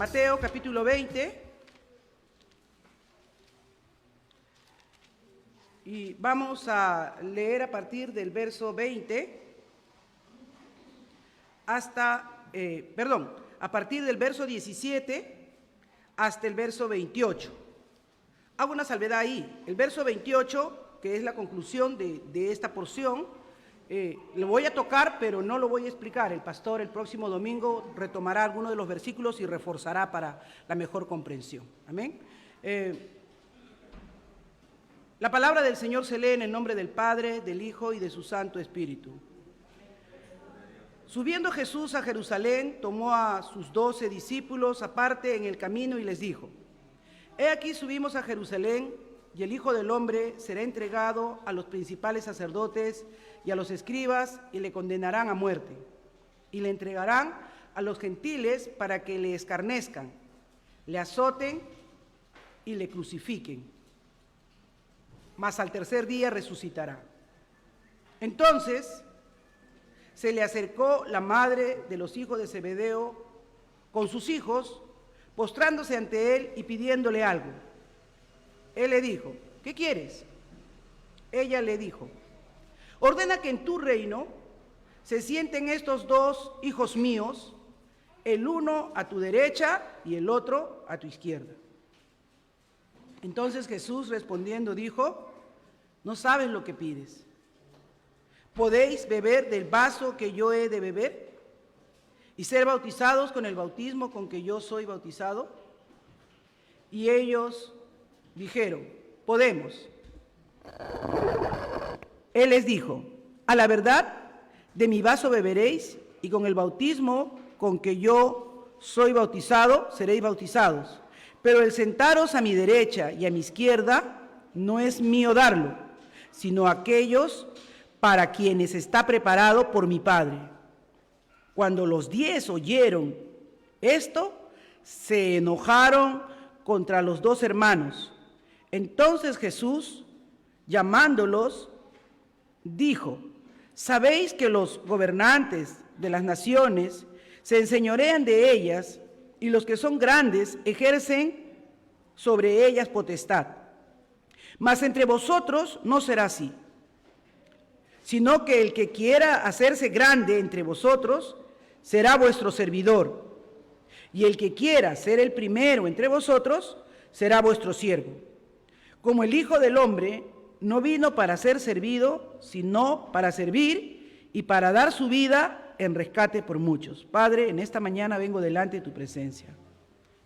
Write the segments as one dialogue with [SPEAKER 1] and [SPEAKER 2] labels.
[SPEAKER 1] Mateo capítulo 20. Y vamos a leer a partir del verso 20 hasta, a partir del verso 17 hasta el verso 28. Hago una salvedad ahí. El verso 28, que es la conclusión de esta porción, lo voy a tocar, pero no lo voy a explicar. El pastor el próximo domingo retomará algunos de los versículos y reforzará para la mejor comprensión. Amén. La palabra del Señor se lee en el nombre del Padre, del Hijo y de su Santo Espíritu. Subiendo Jesús a Jerusalén, tomó a sus 12 discípulos aparte en el camino y les dijo: He aquí subimos a Jerusalén, y el Hijo del Hombre será entregado a los principales sacerdotes y a los escribas, y le condenarán a muerte, y le entregarán a los gentiles para que le escarnezcan, le azoten y le crucifiquen. Mas al tercer día resucitará. Entonces se le acercó la madre de los hijos de Zebedeo con sus hijos, postrándose ante él y pidiéndole algo. Él le dijo: ¿qué quieres? Ella le dijo: ordena que en tu reino se sienten estos 2 hijos míos, el uno a tu derecha y el otro a tu izquierda. Entonces Jesús respondiendo dijo: no sabes lo que pides. ¿Podéis beber del vaso que yo he de beber y ser bautizados con el bautismo con que yo soy bautizado? Y ellos dijeron: podemos. Él les dijo: a la verdad, de mi vaso beberéis, y con el bautismo con que yo soy bautizado seréis bautizados. Pero el sentaros a mi derecha y a mi izquierda no es mío darlo, sino aquellos para quienes está preparado por mi Padre. Cuando los 10 oyeron esto, se enojaron contra los 2 hermanos. Entonces Jesús, llamándolos, dijo: ¿sabéis que los gobernantes de las naciones se enseñorean de ellas, y los que son grandes ejercen sobre ellas potestad? Mas entre vosotros no será así, sino que el que quiera hacerse grande entre vosotros será vuestro servidor, y el que quiera ser el primero entre vosotros será vuestro siervo. Como el Hijo del Hombre no vino para ser servido, sino para servir y para dar su vida en rescate por muchos. Padre, en esta mañana vengo delante de tu presencia.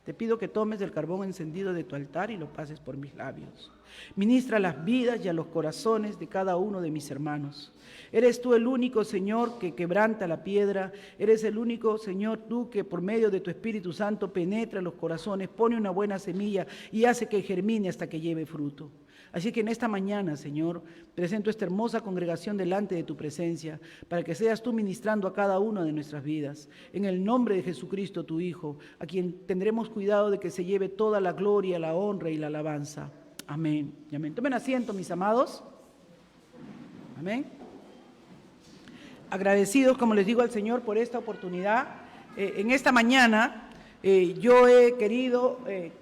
[SPEAKER 1] Te pido que tomes del carbón encendido de tu altar y lo pases por mis labios. Ministra las vidas y a los corazones de cada uno de mis hermanos. Eres tú el único, Señor, que quebranta la piedra. Eres el único, Señor, tú que por medio de tu Espíritu Santo penetra los corazones, pone una buena semilla y hace que germine hasta que lleve fruto. Así que en esta mañana, Señor, presento esta hermosa congregación delante de tu presencia, para que seas tú ministrando a cada una de nuestras vidas. En el nombre de Jesucristo, tu Hijo, a quien tendremos cuidado de que se lleve toda la gloria, la honra y la alabanza. Amén y amén. Tomen asiento, mis amados. Amén. Agradecidos, como les digo, al Señor por esta oportunidad. En esta mañana yo he querido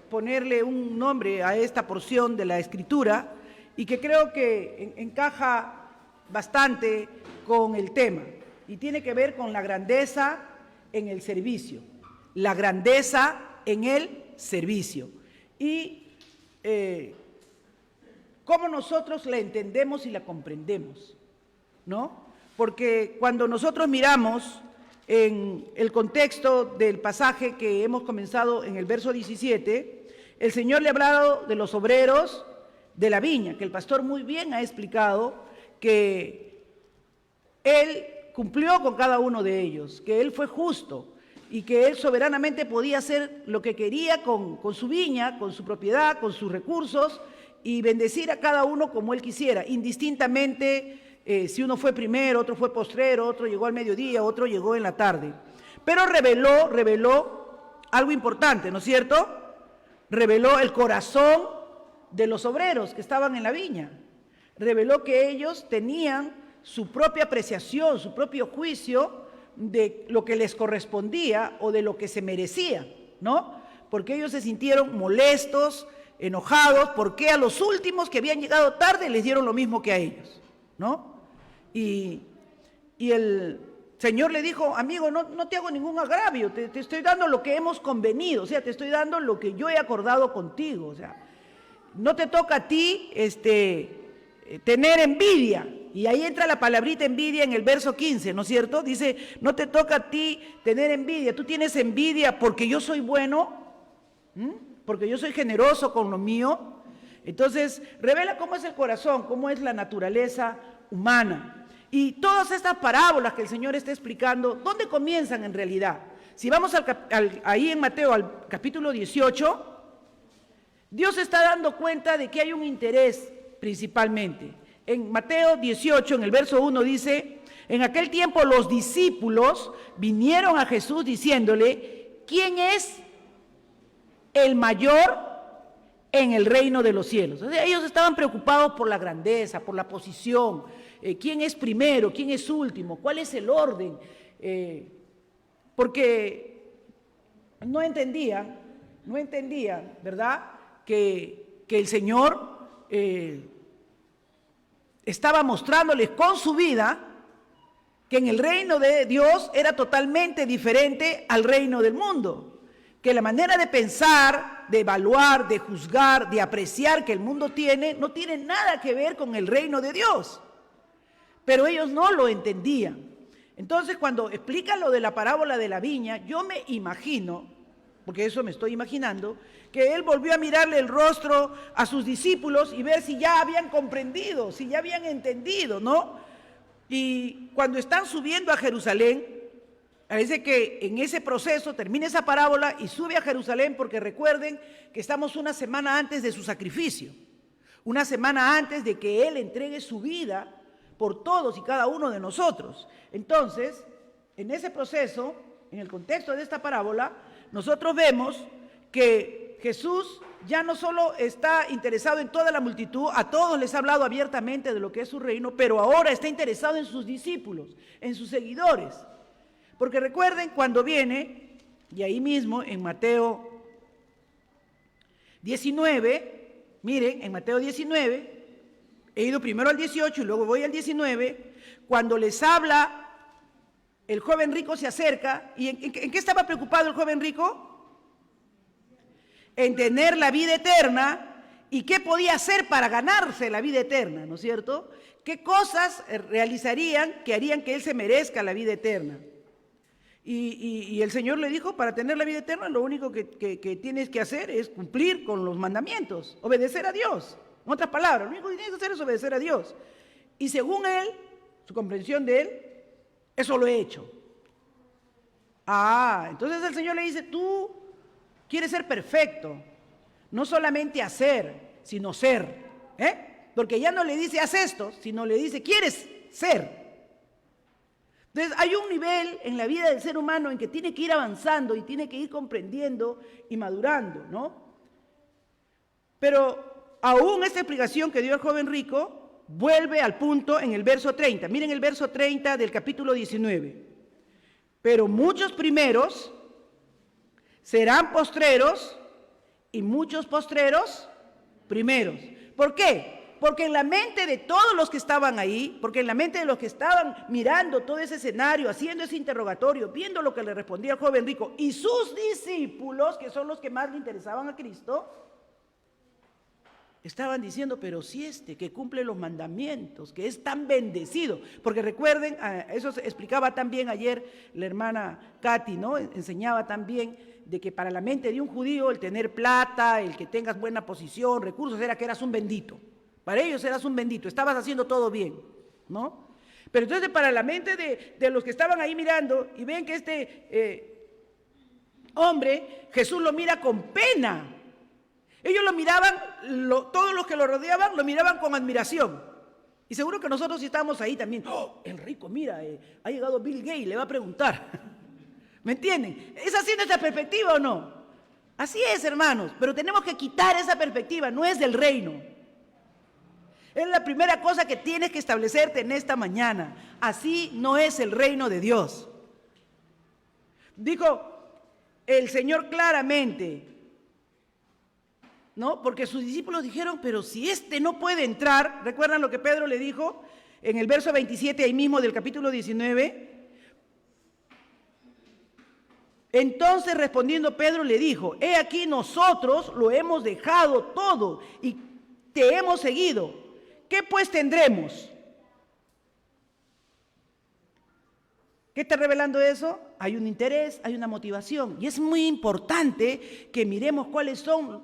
[SPEAKER 1] ponerle un nombre a esta porción de la Escritura y que creo que encaja bastante con el tema, y tiene que ver con la grandeza en el servicio. La grandeza en el servicio. Y cómo nosotros la entendemos y la comprendemos, ¿no? Porque cuando nosotros miramos en el contexto del pasaje que hemos comenzado en el verso 17, el Señor le ha hablado de los obreros de la viña, que el pastor muy bien ha explicado que Él cumplió con cada uno de ellos, que Él fue justo y que Él soberanamente podía hacer lo que quería con su viña, con su propiedad, con sus recursos, y bendecir a cada uno como Él quisiera, indistintamente si uno fue primero, otro fue postrero, otro llegó al mediodía, otro llegó en la tarde. Pero reveló algo importante, ¿no es cierto? Reveló el corazón de los obreros que estaban en la viña. Reveló que ellos tenían su propia apreciación, su propio juicio de lo que les correspondía o de lo que se merecía, ¿no? porque ellos se sintieron molestos, enojados, porque a los últimos que habían llegado tarde les dieron lo mismo que a ellos, ¿no? Y el Señor le dijo, amigo, no te hago ningún agravio, te estoy dando lo que hemos convenido, o sea, te estoy dando lo que yo he acordado contigo, o sea, no te toca a ti tener envidia. Y ahí entra la palabrita envidia en el verso 15, ¿no es cierto? Dice, no te toca a ti tener envidia, tú tienes envidia porque yo soy bueno, porque yo soy generoso con lo mío. Entonces, revela cómo es el corazón, cómo es la naturaleza humana. Y todas estas parábolas que el Señor está explicando, ¿dónde comienzan en realidad? Si vamos ahí en Mateo al capítulo 18, Dios está dando cuenta de que hay un interés principalmente. En Mateo 18, en el verso 1 dice, en aquel tiempo los discípulos vinieron a Jesús diciéndole, ¿quién es el mayor en el reino de los cielos? O sea, ellos estaban preocupados por la grandeza, por la posición, quién es primero, quién es último, cuál es el orden, porque no entendían, ¿verdad?, que el Señor estaba mostrándoles con su vida que en el reino de Dios era totalmente diferente al reino del mundo, que la manera de pensar, de evaluar, de juzgar, de apreciar que el mundo tiene, no tiene nada que ver con el reino de Dios. Pero ellos no lo entendían. Entonces, cuando explican lo de la parábola de la viña, yo me imagino, porque eso me estoy imaginando, que él volvió a mirarle el rostro a sus discípulos y ver si ya habían comprendido, si ya habían entendido, ¿no? Y cuando están subiendo a Jerusalén, parece que en ese proceso termina esa parábola y sube a Jerusalén, porque recuerden que estamos una semana antes de su sacrificio, una semana antes de que él entregue su vida por todos y cada uno de nosotros. Entonces, en ese proceso, en el contexto de esta parábola, nosotros vemos que Jesús ya no solo está interesado en toda la multitud, a todos les ha hablado abiertamente de lo que es su reino, pero ahora está interesado en sus discípulos, en sus seguidores. Porque recuerden cuando viene, y ahí mismo en Mateo 19, miren, en Mateo 19, he ido primero al 18 y luego voy al 19, cuando les habla, el joven rico se acerca, ¿y en qué estaba preocupado el joven rico? En tener la vida eterna, y qué podía hacer para ganarse la vida eterna, ¿no es cierto? ¿Qué cosas realizarían que harían que él se merezca la vida eterna? Y el Señor le dijo, para tener la vida eterna, lo único que tienes que hacer es cumplir con los mandamientos, obedecer a Dios. En otras palabras, lo único que tienes que hacer es obedecer a Dios. Y según él, su comprensión de él, eso lo he hecho. Entonces el Señor le dice, tú quieres ser perfecto, no solamente hacer, sino ser, porque ya no le dice haz esto, sino le dice quieres ser. Entonces hay un nivel en la vida del ser humano en que tiene que ir avanzando y tiene que ir comprendiendo y madurando, ¿no? Pero aún esta explicación que dio el joven rico vuelve al punto en el verso 30. Miren el verso 30 del capítulo 19. Pero muchos primeros serán postreros y muchos postreros primeros. ¿Por qué? Porque en la mente de todos los que estaban ahí, porque en la mente de los que estaban mirando todo ese escenario, haciendo ese interrogatorio, viendo lo que le respondía el joven rico y sus discípulos, que son los que más le interesaban a Cristo, estaban diciendo, pero si que cumple los mandamientos, que es tan bendecido, porque recuerden, eso se explicaba también ayer la hermana Katy, ¿no? Enseñaba también de que para la mente de un judío el tener plata, el que tengas buena posición, recursos, era que eras un bendito. Para ellos eras un bendito, estabas haciendo todo bien, ¿no? Pero entonces para la mente de los que estaban ahí mirando y ven que este hombre, Jesús lo mira con pena. Ellos lo miraban, todos los que lo rodeaban lo miraban con admiración. Y seguro que nosotros sí estábamos ahí también. ¡Oh, el rico, mira, ha llegado Bill Gates, le va a preguntar! ¿Me entienden? ¿Es así nuestra perspectiva o no? Así es, hermanos, pero tenemos que quitar esa perspectiva, no es del reino. Es la primera cosa que tienes que establecerte en esta mañana. Así no es el reino de Dios. Dijo el Señor claramente, ¿no? Porque sus discípulos dijeron, pero si este no puede entrar, ¿recuerdan lo que Pedro le dijo en el verso 27 ahí mismo del capítulo 19? Entonces respondiendo Pedro le dijo, he aquí nosotros lo hemos dejado todo y te hemos seguido. ¿Qué pues tendremos? ¿Qué está revelando eso? Hay un interés, hay una motivación. Y es muy importante que miremos cuáles son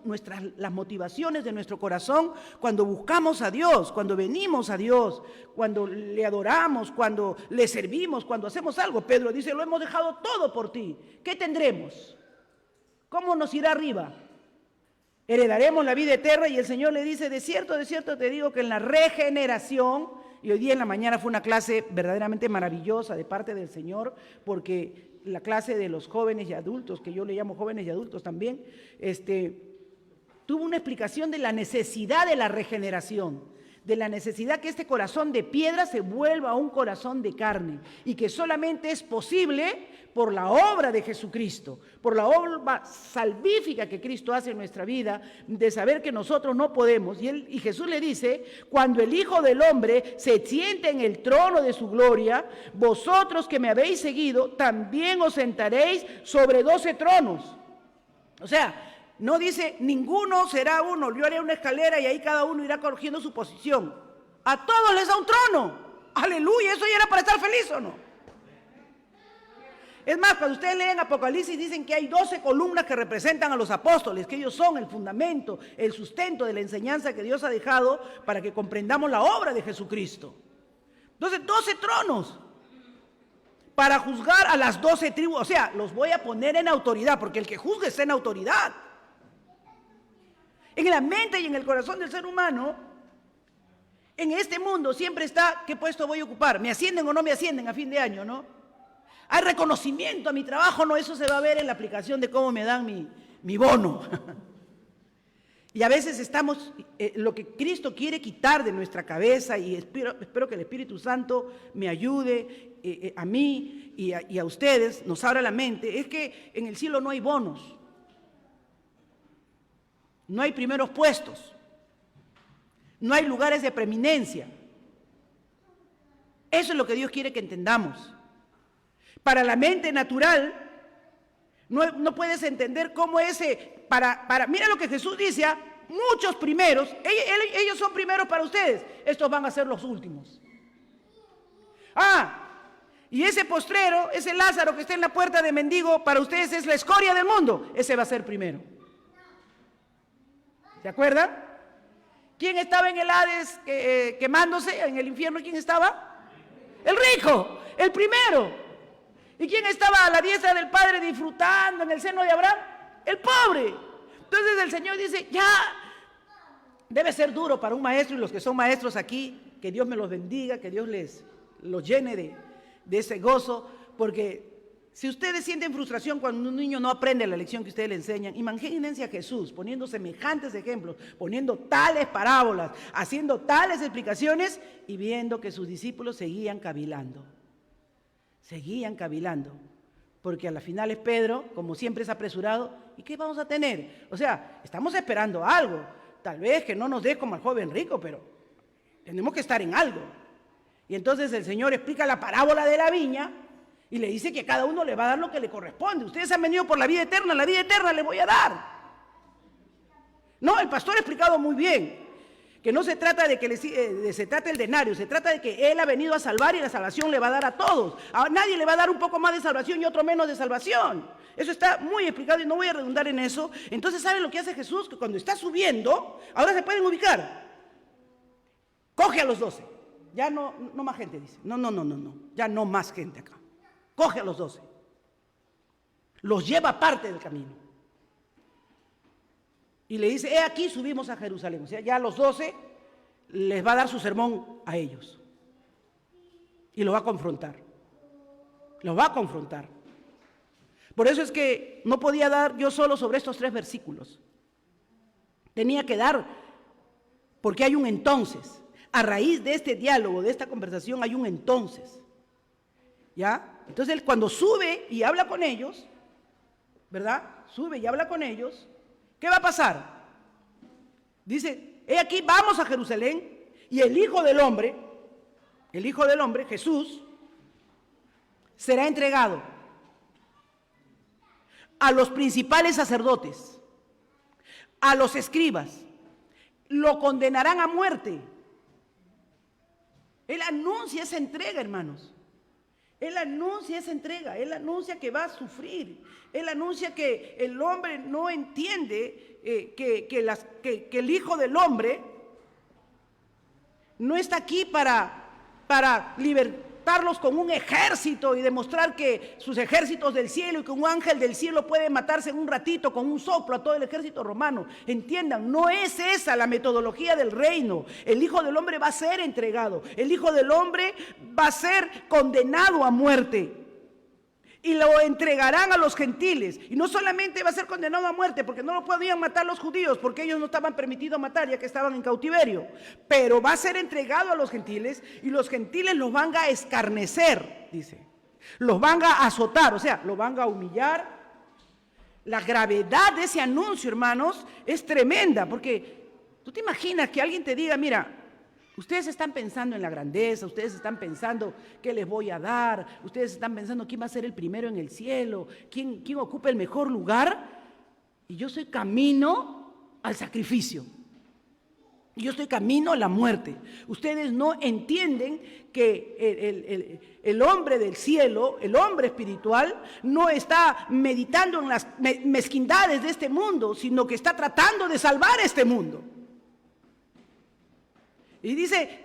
[SPEAKER 1] las motivaciones de nuestro corazón cuando buscamos a Dios, cuando venimos a Dios, cuando le adoramos, cuando le servimos, cuando hacemos algo. Pedro dice, lo hemos dejado todo por ti. ¿Qué tendremos? ¿Cómo nos irá arriba? Heredaremos la vida eterna y el Señor le dice, de cierto te digo que en la regeneración. Y hoy día en la mañana fue una clase verdaderamente maravillosa de parte del Señor, porque la clase de los jóvenes y adultos, que yo le llamo jóvenes y adultos también, tuvo una explicación de la necesidad de la regeneración, de la necesidad que este corazón de piedra se vuelva a un corazón de carne, y que solamente es posible por la obra de Jesucristo, por la obra salvífica que Cristo hace en nuestra vida, de saber que nosotros no podemos. Y Jesús le dice, cuando el Hijo del Hombre se siente en el trono de su gloria, vosotros que me habéis seguido, también os sentaréis sobre 12 tronos. O sea, no dice, ninguno será uno, yo haré una escalera y ahí cada uno irá cogiendo su posición. A todos les da un trono. Aleluya, ¿eso ya era para estar feliz o no? Es más, cuando ustedes leen Apocalipsis dicen que hay 12 columnas que representan a los apóstoles, que ellos son el fundamento, el sustento de la enseñanza que Dios ha dejado para que comprendamos la obra de Jesucristo. Entonces, 12 tronos para juzgar a las 12 tribus, o sea, los voy a poner en autoridad, porque el que juzgue está en autoridad. En la mente y en el corazón del ser humano, en este mundo siempre está, ¿qué puesto voy a ocupar? ¿Me ascienden o no me ascienden a fin de año, no? ¿Hay reconocimiento a mi trabajo? No, eso se va a ver en la aplicación de cómo me dan mi bono. Y a veces estamos, lo que Cristo quiere quitar de nuestra cabeza, y espero que el Espíritu Santo me ayude a mí y a ustedes, nos abra la mente, es que en el cielo no hay bonos, no hay primeros puestos, no hay lugares de preeminencia. Eso es lo que Dios quiere que entendamos. Para la mente natural, no puedes entender cómo mira lo que Jesús dice, muchos primeros, ellos son primeros para ustedes, estos van a ser los últimos. Y ese postrero, ese Lázaro que está en la puerta de mendigo, para ustedes es la escoria del mundo, ese va a ser primero. ¿Se acuerdan? ¿Quién estaba en el Hades quemándose? En el infierno, ¿quién estaba? El rico, el primero. ¿Y quién estaba a la diestra del Padre disfrutando en el seno de Abraham? El pobre. Entonces el Señor dice, ya, debe ser duro para un maestro, y los que son maestros aquí, que Dios me los bendiga, que Dios los llene de ese gozo, porque si ustedes sienten frustración cuando un niño no aprende la lección que ustedes le enseñan, imagínense a Jesús poniendo semejantes ejemplos, poniendo tales parábolas, haciendo tales explicaciones y viendo que sus discípulos seguían cavilando. Seguían cavilando, porque a la final es Pedro, como siempre es apresurado, ¿y qué vamos a tener? O sea, estamos esperando algo, tal vez que no nos dé como al joven rico, pero tenemos que estar en algo. Y entonces el Señor explica la parábola de la viña y le dice que a cada uno le va a dar lo que le corresponde. Ustedes han venido por la vida eterna les voy a dar. No, el pastor ha explicado muy bien, que no se trata de que se trate el denario, se trata de que Él ha venido a salvar y la salvación le va a dar a todos. A nadie le va a dar un poco más de salvación y otro menos de salvación. Eso está muy explicado y no voy a redundar en eso. Entonces, ¿saben lo que hace Jesús? Que cuando está subiendo, ahora se pueden ubicar. Coge a los 12. Ya no más gente, dice. No. Ya no más gente acá. Coge a los 12. Los lleva aparte del camino. Y le dice, aquí subimos a Jerusalén. O sea, ya a los 12 les va a dar su sermón a ellos. Y lo va a confrontar. Lo va a confrontar. Por eso es que no podía dar yo solo sobre estos 3 versículos. Tenía que dar, porque hay un entonces. A raíz de este diálogo, de esta conversación, hay un entonces. ¿Ya? Entonces él cuando sube y habla con ellos, ¿verdad? Sube y habla con ellos. ¿Qué va a pasar? Dice, he aquí vamos a Jerusalén y el Hijo del Hombre, Jesús, será entregado a los principales sacerdotes, a los escribas, lo condenarán a muerte. Él anuncia esa entrega, hermanos. Él anuncia esa entrega, Él anuncia que va a sufrir, Él anuncia que el hombre no entiende que el Hijo del Hombre no está aquí para libertarlos con un ejército y demostrar que sus ejércitos del cielo y que un ángel del cielo puede matarse en un ratito con un soplo a todo el ejército romano. Entiendan, no es esa la metodología del reino. El Hijo del Hombre va a ser entregado, el Hijo del Hombre va a ser condenado a muerte y lo entregarán a los gentiles. Y no solamente va a ser condenado a muerte, porque no lo podían matar los judíos, porque ellos no estaban permitidos matar ya que estaban en cautiverio, pero va a ser entregado a los gentiles y los gentiles los van a escarnecer, dice, los van a azotar, o sea, los van a humillar. La gravedad de ese anuncio, hermanos, es tremenda, porque tú te imaginas que alguien te diga, mira, ustedes están pensando en la grandeza, ustedes están pensando qué les voy a dar, ustedes están pensando quién va a ser el primero en el cielo, quién ocupa el mejor lugar, y yo soy camino al sacrificio, y yo estoy camino a la muerte. Ustedes no entienden que el hombre del cielo, el hombre espiritual, no está meditando en las mezquindades de este mundo, sino que está tratando de salvar este mundo. Y dice,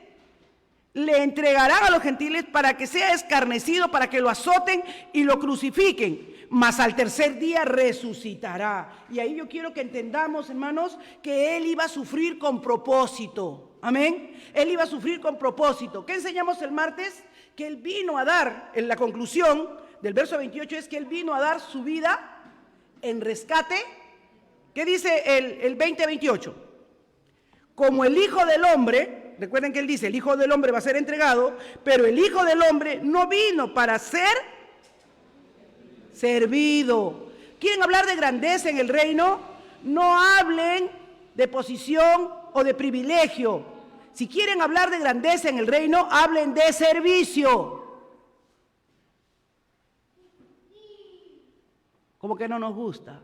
[SPEAKER 1] le entregarán a los gentiles para que sea escarnecido, para que lo azoten y lo crucifiquen, mas al tercer día resucitará. Y ahí yo quiero que entendamos, hermanos, que Él iba a sufrir con propósito. Amén. Él iba a sufrir con propósito. ¿Qué enseñamos el martes? Que Él vino a dar, en la conclusión del verso 28, es que Él vino a dar su vida en rescate. ¿Qué dice el 20-28? Como el Hijo del Hombre... Recuerden que Él dice, el Hijo del Hombre va a ser entregado, pero el Hijo del Hombre no vino para ser servido. ¿Quieren hablar de grandeza en el reino? No hablen de posición o de privilegio. Si quieren hablar de grandeza en el reino, hablen de servicio. Como que no nos gusta.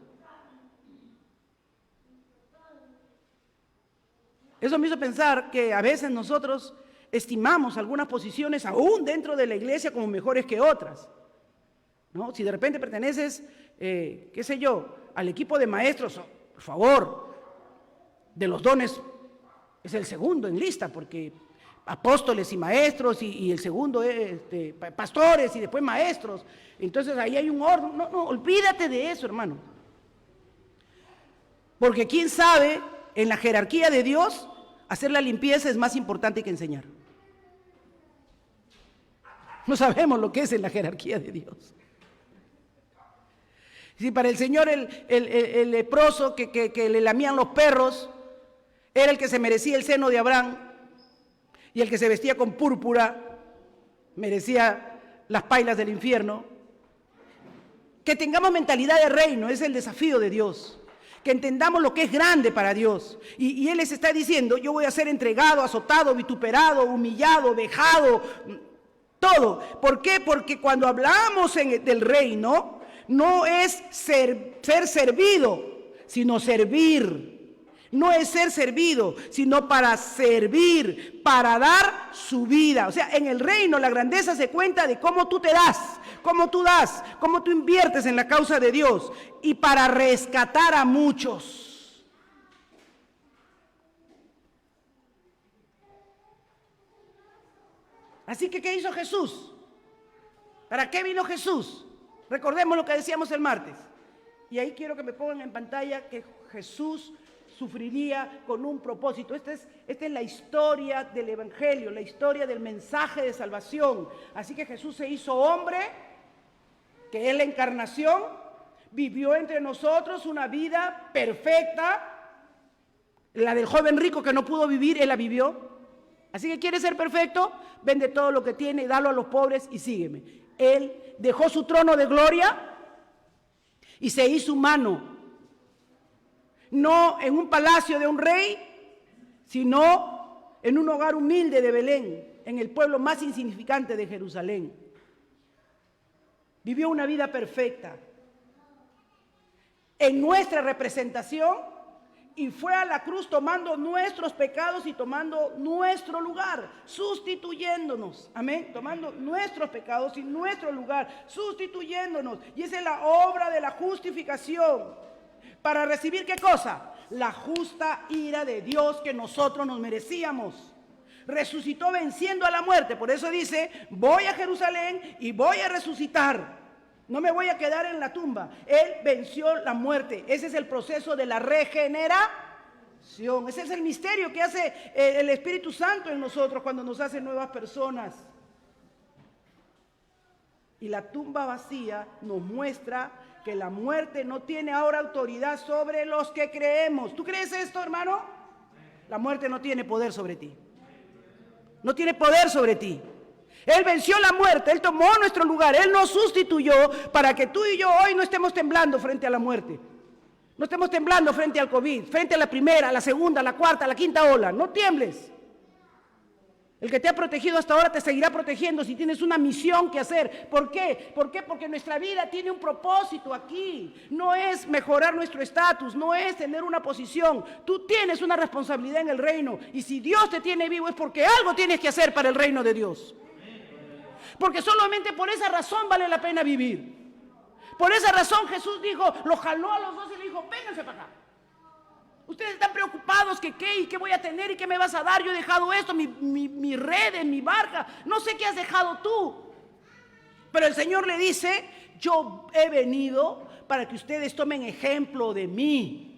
[SPEAKER 1] Eso me hizo pensar que a veces nosotros estimamos algunas posiciones aún dentro de la iglesia como mejores que otras, ¿no? Si de repente perteneces, qué sé yo, al equipo de maestros, por favor, de los dones es el segundo en lista, porque apóstoles y maestros y el segundo es pastores y después maestros. Entonces ahí hay un orden. No, olvídate de eso, hermano. Porque quién sabe, en la jerarquía de Dios, hacer la limpieza es más importante que enseñar. No sabemos lo que es en la jerarquía de Dios. Si para el Señor el leproso que le lamían los perros era el que se merecía el seno de Abraham, y el que se vestía con púrpura merecía las pailas del infierno, que tengamos mentalidad de reino es el desafío de Dios. Que entendamos lo que es grande para Dios. Y Él les está diciendo, yo voy a ser entregado, azotado, vituperado, humillado, vejado, todo. ¿Por qué? Porque cuando hablamos del reino, no es ser servido, sino servir. No es ser servido, sino para servir, para dar su vida. O sea, en el reino la grandeza se cuenta de cómo tú te das, cómo tú inviertes en la causa de Dios y para rescatar a muchos. Así que, ¿qué hizo Jesús? ¿Para qué vino Jesús? Recordemos lo que decíamos el martes. Y ahí quiero que me pongan en pantalla que Jesús sufriría con un propósito. Esta es la historia del Evangelio, la historia del mensaje de salvación. Así que Jesús se hizo hombre, que es la encarnación, vivió entre nosotros una vida perfecta. La del joven rico que no pudo vivir, él la vivió. Así que ¿quiere ser perfecto? Vende todo lo que tiene, dalo a los pobres y sígueme. Él dejó su trono de gloria y se hizo humano. No en un palacio de un rey, sino en un hogar humilde de Belén, en el pueblo más insignificante de Jerusalén. Vivió una vida perfecta en nuestra representación y fue a la cruz tomando nuestros pecados y tomando nuestro lugar, sustituyéndonos, amén, tomando nuestros pecados y nuestro lugar, sustituyéndonos. Y esa es la obra de la justificación, para recibir ¿qué cosa? La justa ira de Dios que nosotros nos merecíamos. Resucitó venciendo a la muerte. Por eso dice, voy a Jerusalén y voy a resucitar. No me voy a quedar en la tumba. Él venció la muerte. Ese es el proceso de la regeneración. Ese es el misterio que hace el Espíritu Santo en nosotros cuando nos hace nuevas personas. Y la tumba vacía nos muestra que la muerte no tiene ahora autoridad sobre los que creemos. ¿Tú crees esto, hermano? La muerte no tiene poder sobre ti. No tiene poder sobre ti. Él venció la muerte, Él tomó nuestro lugar, Él nos sustituyó para que tú y yo hoy no estemos temblando frente a la muerte. No estemos temblando frente al COVID, frente a la primera, a la segunda, a la cuarta, a la quinta ola. No tiembles. El que te ha protegido hasta ahora te seguirá protegiendo si tienes una misión que hacer. ¿Por qué? ¿Por qué? Porque nuestra vida tiene un propósito aquí. No es mejorar nuestro estatus, no es tener una posición. Tú tienes una responsabilidad en el reino. Y si Dios te tiene vivo es porque algo tienes que hacer para el reino de Dios. Porque solamente por esa razón vale la pena vivir. Por esa razón Jesús dijo, lo jaló a los dos y le dijo, vénganse para acá. Ustedes están preocupados que qué y qué voy a tener y qué me vas a dar. Yo he dejado esto, mi red, mi barca. No sé qué has dejado tú. Pero el Señor le dice, yo he venido para que ustedes tomen ejemplo de mí.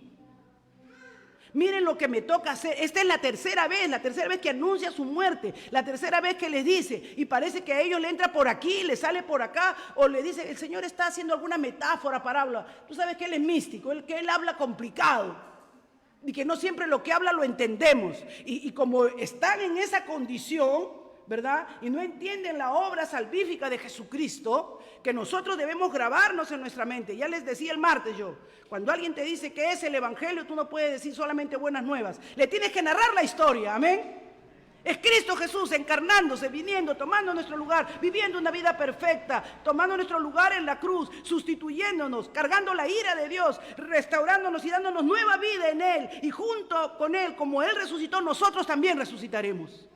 [SPEAKER 1] Miren lo que me toca hacer. Esta es la tercera vez que anuncia su muerte, la tercera vez que les dice, y parece que a ellos le entra por aquí, le sale por acá, o le dice, el Señor está haciendo alguna metáfora, parábola. Tú sabes que Él es místico, que Él habla complicado, y que no siempre lo que habla lo entendemos. Y como están en esa condición, ¿verdad? Y no entienden la obra salvífica de Jesucristo, que nosotros debemos grabarnos en nuestra mente. Ya les decía el martes yo, cuando alguien te dice que es el evangelio, tú no puedes decir solamente buenas nuevas. Le tienes que narrar la historia, amén. Es Cristo Jesús encarnándose, viniendo, tomando nuestro lugar, viviendo una vida perfecta, tomando nuestro lugar en la cruz, sustituyéndonos, cargando la ira de Dios, restaurándonos y dándonos nueva vida en Él. Y junto con Él, como Él resucitó, nosotros también resucitaremos.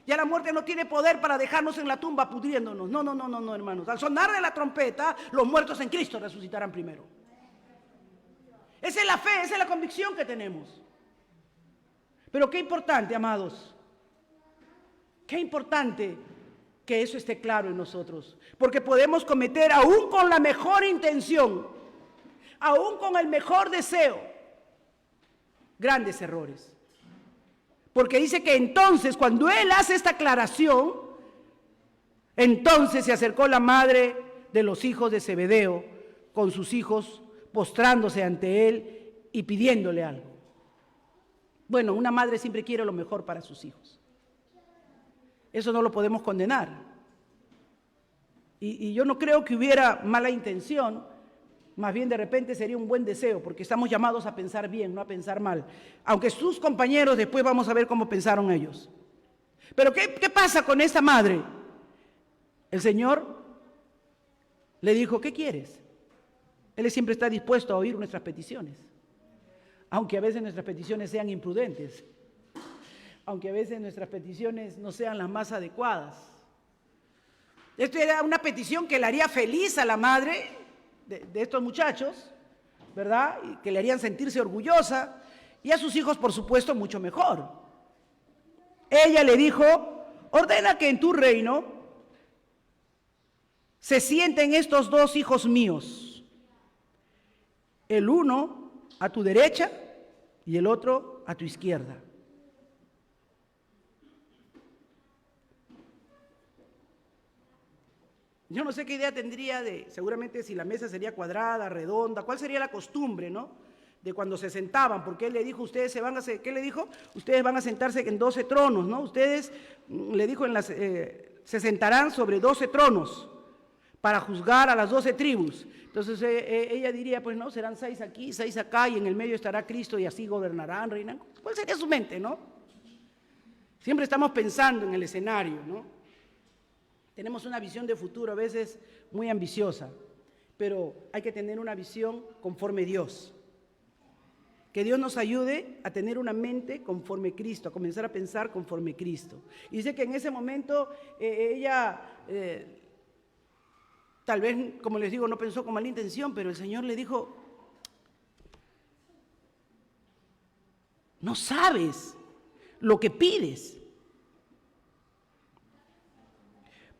[SPEAKER 1] Ya la muerte no tiene poder para dejarnos en la tumba pudriéndonos. No, hermanos. Al sonar de la trompeta, los muertos en Cristo resucitarán primero. Esa es la fe, esa es la convicción que tenemos. Pero qué importante, amados. Qué importante que eso esté claro en nosotros. Porque podemos cometer, aún con la mejor intención, aún con el mejor deseo, grandes errores. Porque dice que entonces, cuando él hace esta aclaración, entonces se acercó la madre de los hijos de Zebedeo con sus hijos, postrándose ante él y pidiéndole algo. Bueno, una madre siempre quiere lo mejor para sus hijos. Eso no lo podemos condenar. Y yo no creo que hubiera mala intención. Más bien de repente sería un buen deseo, porque estamos llamados a pensar bien, no a pensar mal. Aunque sus compañeros, después vamos a ver cómo pensaron ellos. Pero ¿qué pasa con esta madre? El Señor le dijo, ¿qué quieres? Él siempre está dispuesto a oír nuestras peticiones. Aunque a veces nuestras peticiones sean imprudentes. Aunque a veces nuestras peticiones no sean las más adecuadas. Esto era una petición que le haría feliz a la madre de estos muchachos, ¿verdad? Y que le harían sentirse orgullosa, y a sus hijos, por supuesto, mucho mejor. Ella le dijo, ordena que en tu reino se sienten estos dos hijos míos, el uno a tu derecha y el otro a tu izquierda. Yo no sé qué idea tendría seguramente si la mesa sería cuadrada, redonda, cuál sería la costumbre, ¿no? De cuando se sentaban, porque él le dijo, ustedes ¿qué le dijo? Ustedes van a sentarse en 12 tronos, ¿no? Ustedes, le dijo, se sentarán sobre 12 tronos para juzgar a las 12 tribus. Entonces ella diría, pues no, serán 6 aquí, 6 acá, y en el medio estará Cristo y así gobernarán, reinarán. ¿Cuál sería su mente, no? Siempre estamos pensando en el escenario, ¿no? Tenemos una visión de futuro a veces muy ambiciosa, pero hay que tener una visión conforme Dios. Que Dios nos ayude a tener una mente conforme Cristo, a comenzar a pensar conforme Cristo. Y dice que en ese momento ella, tal vez, como les digo, no pensó con mala intención, pero el Señor le dijo, no sabes lo que pides.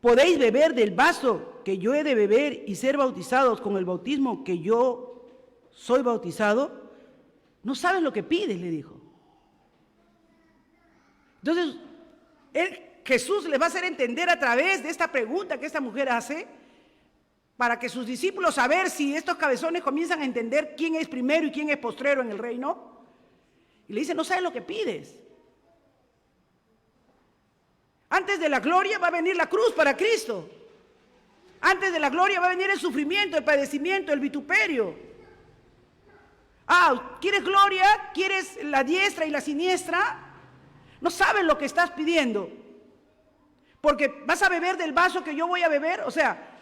[SPEAKER 1] ¿Podéis beber del vaso que yo he de beber y ser bautizados con el bautismo que yo soy bautizado? No sabes lo que pides, le dijo. Entonces, Jesús les va a hacer entender a través de esta pregunta que esta mujer hace, para que sus discípulos, a ver si estos cabezones comienzan a entender quién es primero y quién es postrero en el reino. Y le dice, no sabes lo que pides. Antes de la gloria va a venir la cruz para Cristo. Antes de la gloria va a venir el sufrimiento, el padecimiento, el vituperio. ¿Quieres gloria? ¿Quieres la diestra y la siniestra? No sabes lo que estás pidiendo. Porque vas a beber del vaso que yo voy a beber. O sea,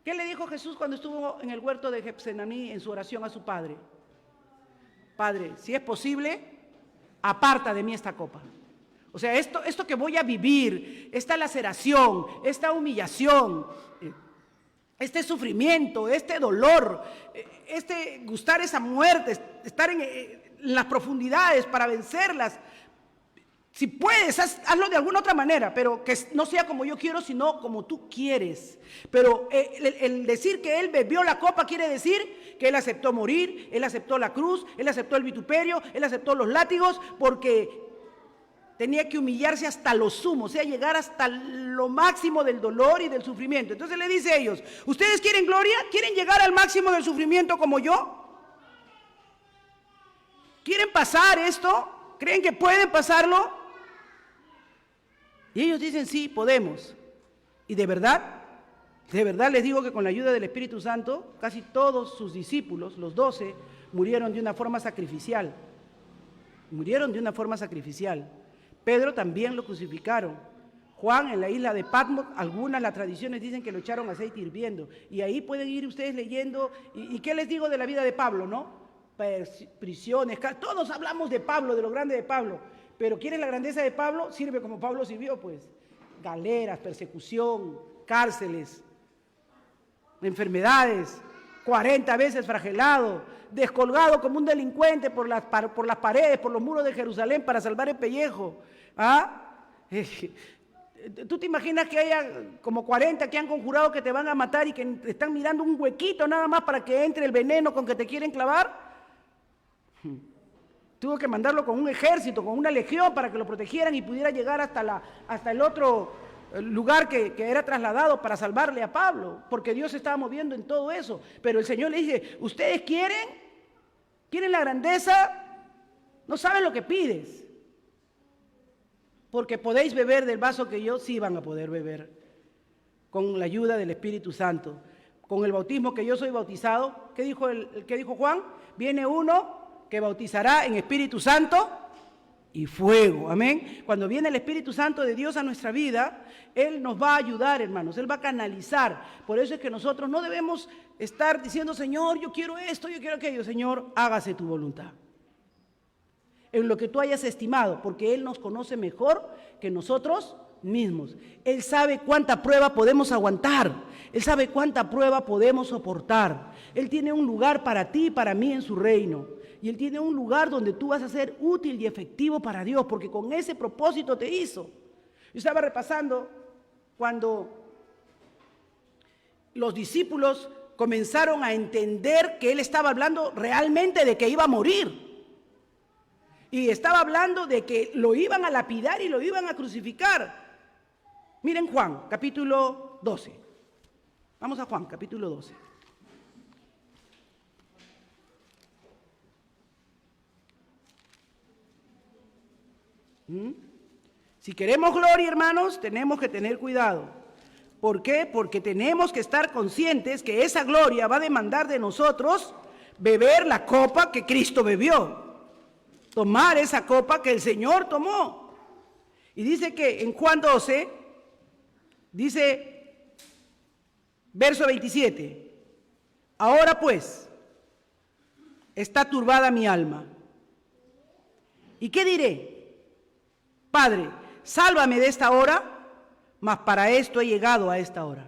[SPEAKER 1] ¿qué le dijo Jesús cuando estuvo en el huerto de Getsemaní en su oración a su Padre? Padre, si es posible, aparta de mí esta copa. O sea, esto que voy a vivir, esta laceración, esta humillación, este sufrimiento, este dolor, este gustar esa muerte, estar en las profundidades para vencerlas. Si puedes, hazlo de alguna otra manera, pero que no sea como yo quiero, sino como tú quieres. Pero el decir que Él bebió la copa quiere decir que Él aceptó morir, Él aceptó la cruz, Él aceptó el vituperio, Él aceptó los látigos, porque tenía que humillarse hasta lo sumo, o sea, llegar hasta lo máximo del dolor y del sufrimiento. Entonces le dice a ellos, ¿ustedes quieren gloria? ¿Quieren llegar al máximo del sufrimiento como yo? ¿Quieren pasar esto? ¿Creen que pueden pasarlo? Y ellos dicen, sí, podemos. Y de verdad les digo que con la ayuda del Espíritu Santo, casi todos sus discípulos, los 12, murieron de una forma sacrificial. Murieron de una forma sacrificial. Pedro también lo crucificaron. Juan en la isla de Patmos, algunas las tradiciones dicen que lo echaron aceite hirviendo. Y ahí pueden ir ustedes leyendo. ¿Y qué les digo de la vida de Pablo, no? Prisiones, todos hablamos de Pablo, de lo grande de Pablo. Pero ¿quieren la grandeza de Pablo? Sirve como Pablo sirvió, pues. Galeras, persecución, cárceles, enfermedades, 40 veces flagelado, descolgado como un delincuente por las paredes, por los muros de Jerusalén para salvar el pellejo. ¿Tú te imaginas que haya como 40 que han conjurado que te van a matar y que están mirando un huequito nada más para que entre el veneno con que te quieren clavar? Tuvo que mandarlo con un ejército, con una legión para que lo protegieran y pudiera llegar hasta el otro lugar que era trasladado para salvarle a Pablo, porque Dios se estaba moviendo en todo eso. Pero el Señor le dice, ¿ustedes quieren la grandeza? No saben lo que pides. Porque podéis beber del vaso que yo, sí van a poder beber, con la ayuda del Espíritu Santo. Con el bautismo que yo soy bautizado, ¿qué dijo Juan? Viene uno que bautizará en Espíritu Santo y fuego, amén. Cuando viene el Espíritu Santo de Dios a nuestra vida, Él nos va a ayudar, hermanos, Él va a canalizar. Por eso es que nosotros no debemos estar diciendo, Señor, yo quiero esto, yo quiero aquello. Señor, hágase tu voluntad. En lo que tú hayas estimado, porque Él nos conoce mejor que nosotros mismos. Él sabe cuánta prueba podemos aguantar. Él sabe cuánta prueba podemos soportar. Él tiene un lugar para ti y para mí en su reino. Y Él tiene un lugar donde tú vas a ser útil y efectivo para Dios, porque con ese propósito te hizo. Yo estaba repasando cuando los discípulos comenzaron a entender que Él estaba hablando realmente de que iba a morir. Y estaba hablando de que lo iban a lapidar y lo iban a crucificar. Miren Juan, capítulo 12. Vamos a Juan, capítulo 12. Si queremos gloria, hermanos, tenemos que tener cuidado. ¿Por qué? Porque tenemos que estar conscientes que esa gloria va a demandar de nosotros beber la copa que Cristo bebió. Tomar esa copa que el Señor tomó. Y dice que en Juan 12, dice, verso 27, ahora pues, está turbada mi alma. ¿Y qué diré? Padre, sálvame de esta hora, mas para esto he llegado a esta hora.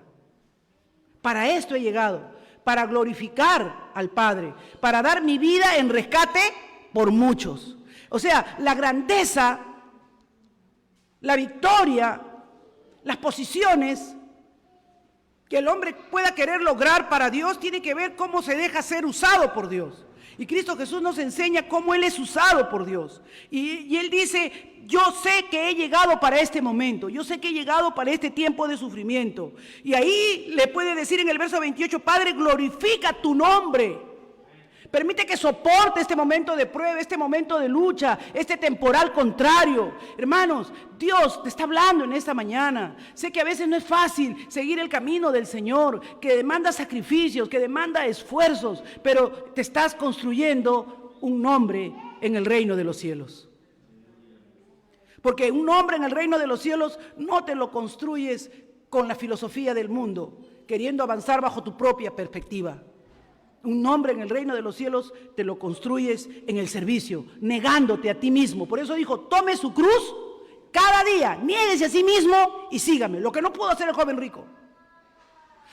[SPEAKER 1] Para esto he llegado, para glorificar al Padre, para dar mi vida en rescate por muchos. O sea, la grandeza, la victoria, las posiciones que el hombre pueda querer lograr para Dios tiene que ver cómo se deja ser usado por Dios. Y Cristo Jesús nos enseña cómo Él es usado por Dios. Y Él dice, yo sé que he llegado para este momento, yo sé que he llegado para este tiempo de sufrimiento. Y ahí le puede decir en el verso 28, Padre, glorifica tu nombre. Permite que soporte este momento de prueba, este momento de lucha, este temporal contrario. Hermanos, Dios te está hablando en esta mañana. Sé que a veces no es fácil seguir el camino del Señor, que demanda sacrificios, que demanda esfuerzos, pero te estás construyendo un nombre en el reino de los cielos. Porque un nombre en el reino de los cielos no te lo construyes con la filosofía del mundo, queriendo avanzar bajo tu propia perspectiva. Un nombre en el reino de los cielos te lo construyes en el servicio, negándote a ti mismo. Por eso dijo, tome su cruz cada día, niéguese a sí mismo y sígame. Lo que no pudo hacer el joven rico.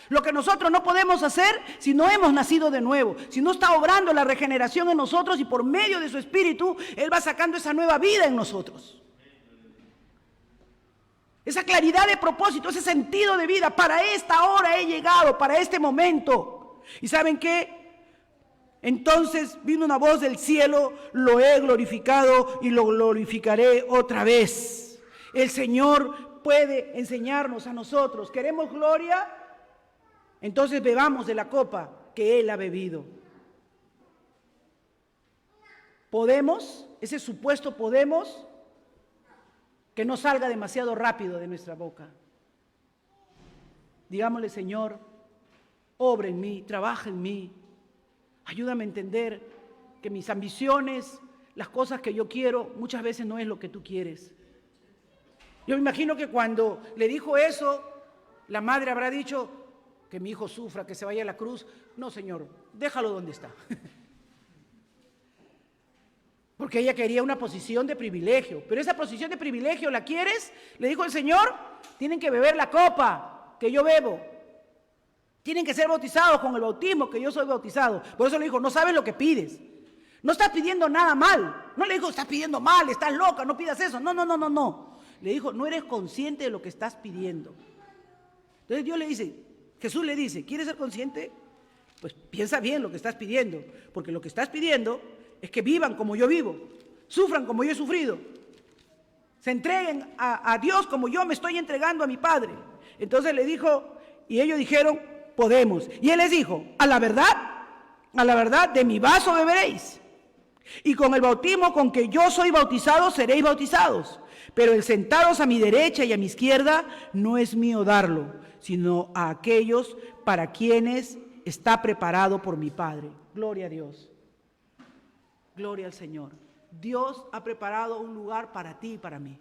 [SPEAKER 1] Lo que nosotros no podemos hacer si no hemos nacido de nuevo, si no está obrando la regeneración en nosotros y por medio de su espíritu, Él va sacando esa nueva vida en nosotros. Esa claridad de propósito, ese sentido de vida. Para esta hora he llegado, para este momento. ¿Y saben qué? Entonces vino una voz del cielo, lo he glorificado y lo glorificaré otra vez. El Señor puede enseñarnos a nosotros. ¿Queremos gloria? Entonces bebamos de la copa que Él ha bebido. ¿Podemos? Ese supuesto podemos, que no salga demasiado rápido de nuestra boca. Digámosle, Señor, obra en mí, trabaja en mí. Ayúdame a entender que mis ambiciones, las cosas que yo quiero, muchas veces no es lo que tú quieres. Yo me imagino que cuando le dijo eso, la madre habrá dicho que mi hijo sufra, que se vaya a la cruz. No, Señor, déjalo donde está. Porque ella quería una posición de privilegio. Pero esa posición de privilegio, ¿la quieres? Le dijo el Señor, tienen que beber la copa que yo bebo. Tienen que ser bautizados con el bautismo que yo soy bautizado. Por eso le dijo, no sabes lo que pides. No estás pidiendo nada mal. No le dijo, estás pidiendo mal, estás loca, no pidas eso. No. Le dijo, no eres consciente de lo que estás pidiendo. Entonces Dios le dice, Jesús le dice, ¿quieres ser consciente? Pues piensa bien lo que estás pidiendo. Porque lo que estás pidiendo es que vivan como yo vivo. Sufran como yo he sufrido. Se entreguen a Dios como yo me estoy entregando a mi Padre. Entonces le dijo, y ellos dijeron, podemos. Y Él les dijo, a la verdad, de mi vaso beberéis. Y con el bautismo con que yo soy bautizado, seréis bautizados. Pero el sentaros a mi derecha y a mi izquierda, no es mío darlo, sino a aquellos para quienes está preparado por mi Padre. Gloria a Dios. Gloria al Señor. Dios ha preparado un lugar para ti y para mí.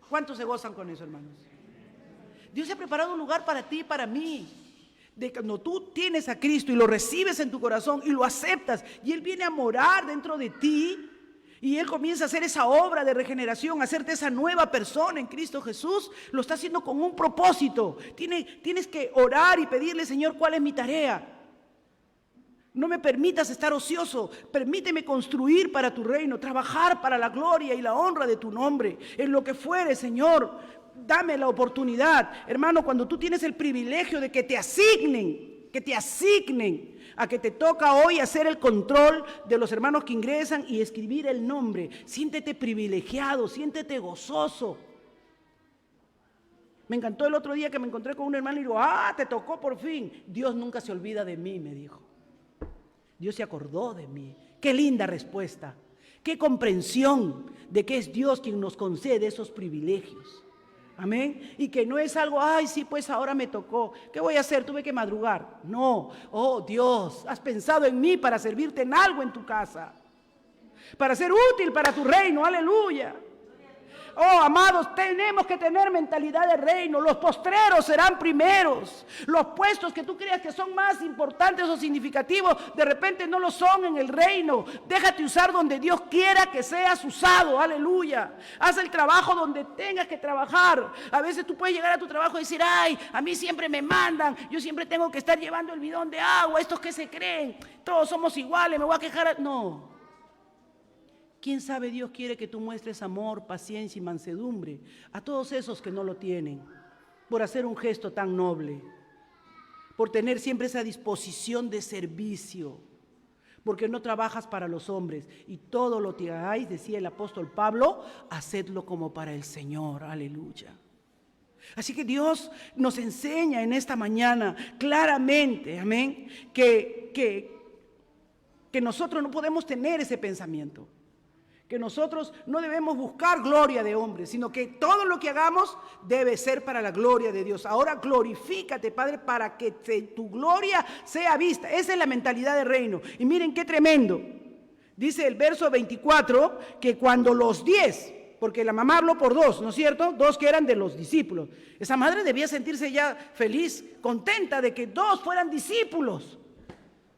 [SPEAKER 1] ¿Cuántos se gozan con eso, hermanos? Dios ha preparado un lugar para ti y para mí. De cuando tú tienes a Cristo y lo recibes en tu corazón y lo aceptas y Él viene a morar dentro de ti y Él comienza a hacer esa obra de regeneración, a hacerte esa nueva persona en Cristo Jesús, lo está haciendo con un propósito. Tienes que orar y pedirle, Señor, ¿cuál es mi tarea? No me permitas estar ocioso, permíteme construir para tu reino, trabajar para la gloria y la honra de tu nombre, en lo que fuere, Señor. Dame la oportunidad. Hermano, cuando tú tienes el privilegio de que te asignen a que te toca hoy hacer el control de los hermanos que ingresan y escribir el nombre, siéntete privilegiado, siéntete gozoso. Me encantó el otro día que me encontré con un hermano y digo, te tocó por fin. Dios nunca se olvida de mí, me dijo. Dios se acordó de mí. Qué linda respuesta. Qué comprensión de que es Dios quien nos concede esos privilegios. Amén. Y que no es algo, sí, pues ahora me tocó. ¿Qué voy a hacer? Tuve que madrugar. No. Oh, Dios, has pensado en mí para servirte en algo en tu casa. Para ser útil para tu reino. Aleluya. Oh, amados, tenemos que tener mentalidad de reino. Los postreros serán primeros. Los puestos que tú creas que son más importantes o significativos, de repente no lo son en el reino. Déjate usar donde Dios quiera que seas usado. Aleluya. Haz el trabajo donde tengas que trabajar. A veces tú puedes llegar a tu trabajo y decir, ay, a mí siempre me mandan, yo siempre tengo que estar llevando el bidón de agua. ¿Estos qué se creen? Todos somos iguales, me voy a quejar. No. ¿Quién sabe? Dios quiere que tú muestres amor, paciencia y mansedumbre a todos esos que no lo tienen, por hacer un gesto tan noble, por tener siempre esa disposición de servicio, porque no trabajas para los hombres, y todo lo que hagáis, decía el apóstol Pablo, hacedlo como para el Señor. Aleluya. Así que Dios nos enseña en esta mañana claramente, amén, que nosotros no podemos tener ese pensamiento. Que nosotros no debemos buscar gloria de hombres, sino que todo lo que hagamos debe ser para la gloria de Dios. Ahora glorifícate, Padre, para que tu gloria sea vista. Esa es la mentalidad de reino. Y miren qué tremendo. Dice el verso 24 que cuando los 10, porque la mamá habló por 2, ¿no es cierto? 2 que eran de los discípulos. Esa madre debía sentirse ya feliz, contenta de que 2 fueran discípulos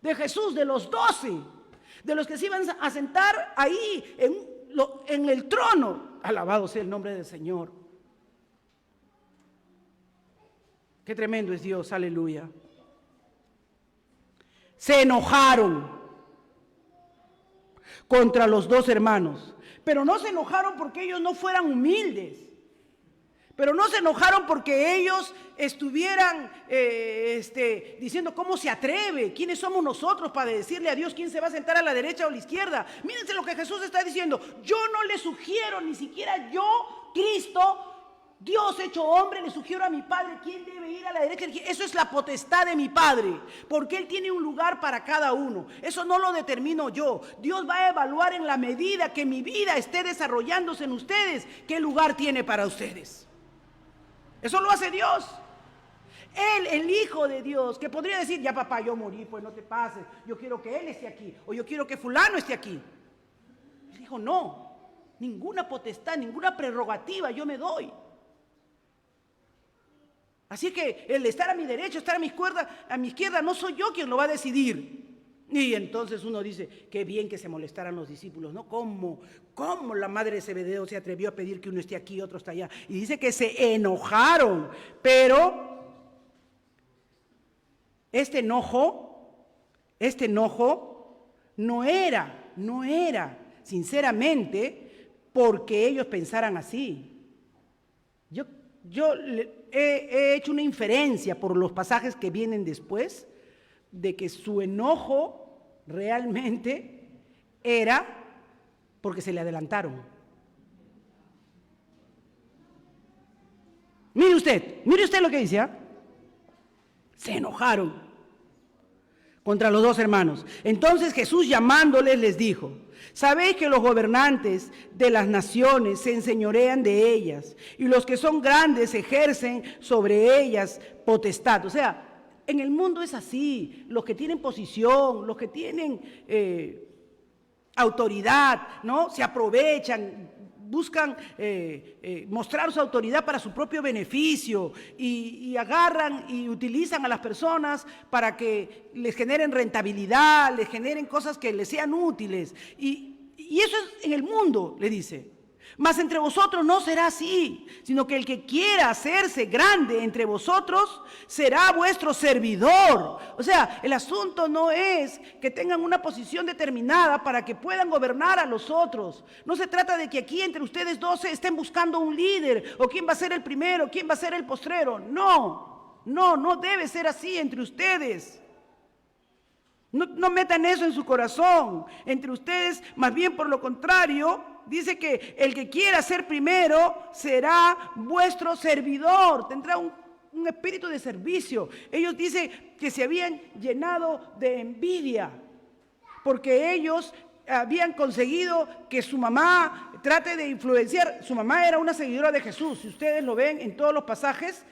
[SPEAKER 1] de Jesús, de los 12. De los que se iban a sentar ahí en el trono. Alabado sea el nombre del Señor. Qué tremendo es Dios, aleluya. Se enojaron contra los 2 hermanos, pero no se enojaron porque ellos no fueran humildes. Pero no se enojaron porque ellos estuvieran diciendo, ¿cómo se atreve? ¿Quiénes somos nosotros para decirle a Dios quién se va a sentar a la derecha o a la izquierda? Mírense lo que Jesús está diciendo. Yo no le sugiero, ni siquiera yo, Cristo, Dios hecho hombre, le sugiero a mi Padre quién debe ir a la derecha. Eso es la potestad de mi Padre, porque Él tiene un lugar para cada uno. Eso no lo determino yo. Dios va a evaluar en la medida que mi vida esté desarrollándose en ustedes, qué lugar tiene para ustedes. Eso lo hace Dios. Él, el Hijo de Dios, que podría decir, ya papá, yo morí, pues no te pases, yo quiero que Él esté aquí, o yo quiero que fulano esté aquí. Él dijo, no, ninguna potestad, ninguna prerrogativa yo me doy. Así que el estar a mi derecha, estar a mi izquierda, no soy yo quien lo va a decidir. Y entonces uno dice, qué bien que se molestaran los discípulos, ¿no? ¿Cómo la madre de Zebedeo se atrevió a pedir que uno esté aquí y otro está allá? Y dice que se enojaron, pero este enojo no era sinceramente porque ellos pensaran así. Yo he hecho una inferencia por los pasajes que vienen después, de que su enojo realmente era porque se le adelantaron. Mire usted lo que dice, ¿ah? Se enojaron contra los 2 hermanos. Entonces Jesús, llamándoles, les dijo, sabéis que los gobernantes de las naciones se enseñorean de ellas, y los que son grandes ejercen sobre ellas potestad. O sea, en el mundo es así, los que tienen posición, los que tienen autoridad, ¿no? Se aprovechan, buscan mostrar su autoridad para su propio beneficio y agarran y utilizan a las personas para que les generen rentabilidad, les generen cosas que les sean útiles. Y eso es en el mundo, le dice. Mas entre vosotros no será así, sino que el que quiera hacerse grande entre vosotros será vuestro servidor. O sea, el asunto no es que tengan una posición determinada para que puedan gobernar a los otros. No se trata de que aquí entre ustedes 12 estén buscando un líder, o quién va a ser el primero, quién va a ser el postrero. No debe ser así entre ustedes. No metan eso en su corazón. Entre ustedes, más bien por lo contrario, dice que el que quiera ser primero será vuestro servidor. Tendrá un espíritu de servicio. Ellos dicen que se habían llenado de envidia porque ellos habían conseguido que su mamá trate de influenciar. Su mamá era una seguidora de Jesús. Si ustedes lo ven en todos los pasajes,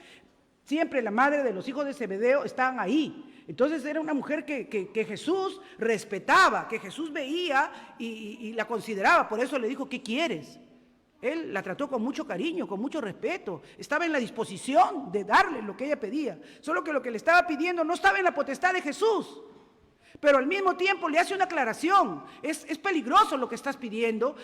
[SPEAKER 1] siempre la madre de los hijos de Zebedeo estaban ahí. Entonces era una mujer que Jesús respetaba, que Jesús veía y la consideraba. Por eso le dijo, ¿qué quieres? él la trató con mucho cariño, con mucho respeto. Estaba en la disposición de darle lo que ella pedía. Solo que lo que le estaba pidiendo no estaba en la potestad de Jesús. Pero al mismo tiempo le hace una aclaración. Es peligroso lo que estás pidiendo,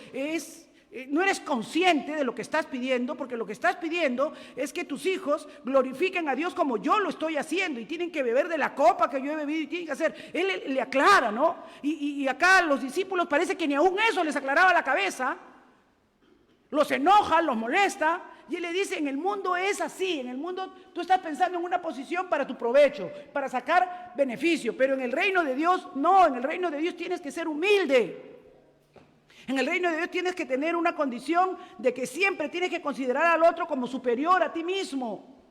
[SPEAKER 1] no eres consciente de lo que estás pidiendo, porque lo que estás pidiendo es que tus hijos glorifiquen a Dios como yo lo estoy haciendo, y tienen que beber de la copa que yo he bebido y tienen que hacer. Él le aclara, ¿no? Y acá los discípulos parece que ni aún eso les aclaraba la cabeza, los enoja, los molesta, y él le dice: en el mundo es así, en el mundo tú estás pensando en una posición para tu provecho, para sacar beneficio, pero en el reino de Dios no, en el reino de Dios tienes que ser humilde. En el reino de Dios tienes que tener una condición de que siempre tienes que considerar al otro como superior a ti mismo.